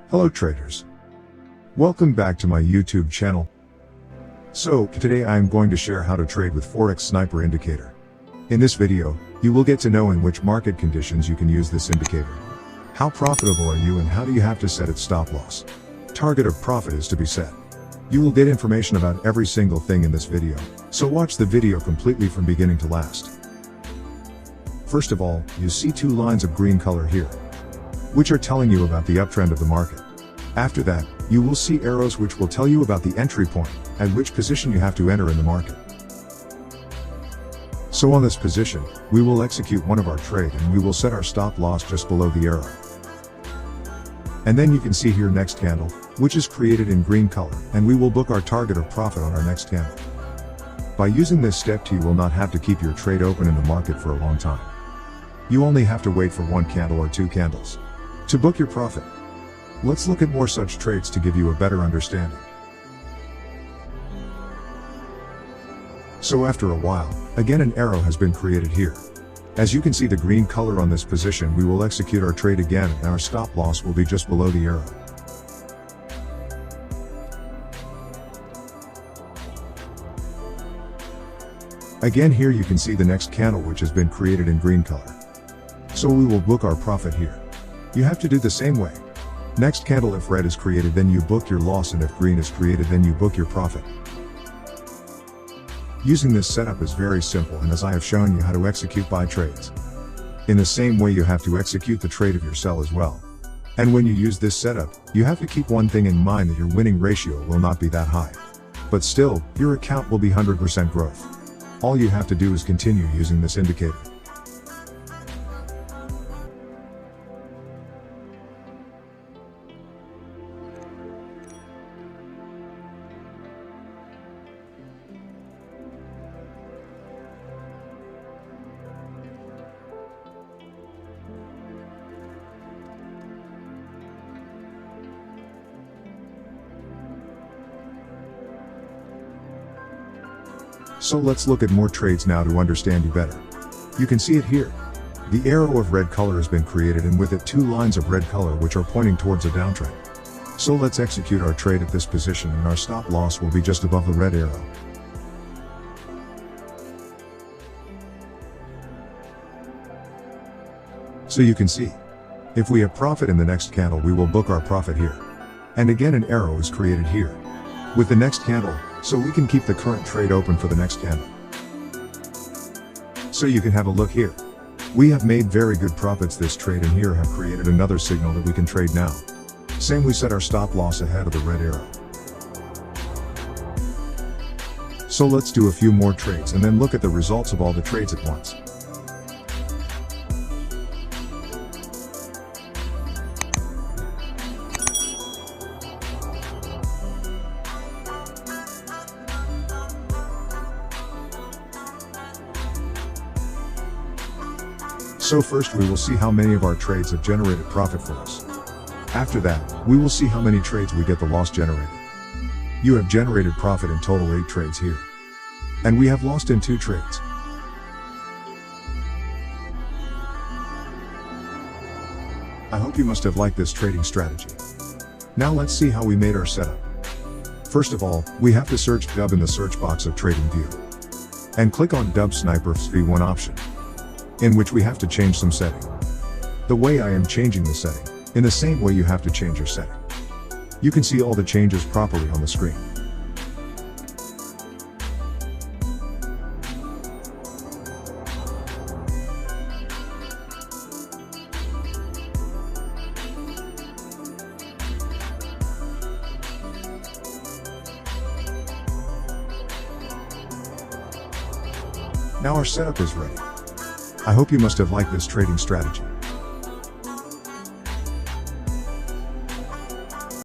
Hello traders. Welcome back to my YouTube channel. So, today I am going to share how to trade with Forex Sniper Indicator. In this video, you will get to know in which market conditions you can use this indicator. How profitable are you and how do you have to set its stop loss? Target of profit is to be set. You will get information about every single thing in this video, so watch the video completely from beginning to last. First of all, you see two lines of green color here, which are telling you about the uptrend of the market. After that, you will see arrows which will tell you about the entry point, at which position you have to enter in the market. So on this position, we will execute one of our trade and we will set our stop loss just below the arrow. And then you can see here next candle, which is created in green color, and we will book our target of profit on our next candle. By using this step, you will not have to keep your trade open in the market for a long time. You only have to wait for one candle or two candles to book your profit. Let's look at more such trades to give you a better understanding. So after a while, again an arrow has been created here. As you can see the green color on this position, we will execute our trade again and our stop loss will be just below the arrow. Again here you can see the next candle which has been created in green color. So we will book our profit here. You have to do the same way. Next candle, if red is created, then you book your loss, and if green is created, then you book your profit. Using this setup is very simple, and as I have shown you how to execute buy trades. In the same way you have to execute the trade of your sell as well. And when you use this setup, you have to keep one thing in mind, that your winning ratio will not be that high. But still, your account will be 100% growth. All you have to do is continue using this indicator. So let's look at more trades now to understand you better. You can see it here. The arrow of red color has been created, and with it two lines of red color which are pointing towards a downtrend. So let's execute our trade at this position, and our stop loss will be just above the red arrow. So you can see, if we have profit in the next candle, we will book our profit here. And again an arrow is created here with the next candle, so we can keep the current trade open for the next candle. So you can have a look here. We have made very good profits this trade, and here have created another signal that we can trade now. Same, we set our stop loss ahead of the red arrow. So let's do a few more trades and then look at the results of all the trades at once. So first we will see how many of our trades have generated profit for us. After that, we will see how many trades we get the loss generated. You have generated profit in total 8 trades here. And we have lost in 2 trades. I hope you must have liked this trading strategy. Now let's see how we made our setup. First of all, we have to search Dub in the search box of Tradingview. And click on Dub Sniper V1 option, in which we have to change some setting. The way I am changing the setting, in the same way you have to change your setting. You can see all the changes properly on the screen. Now our setup is ready. I hope you must have liked this trading strategy.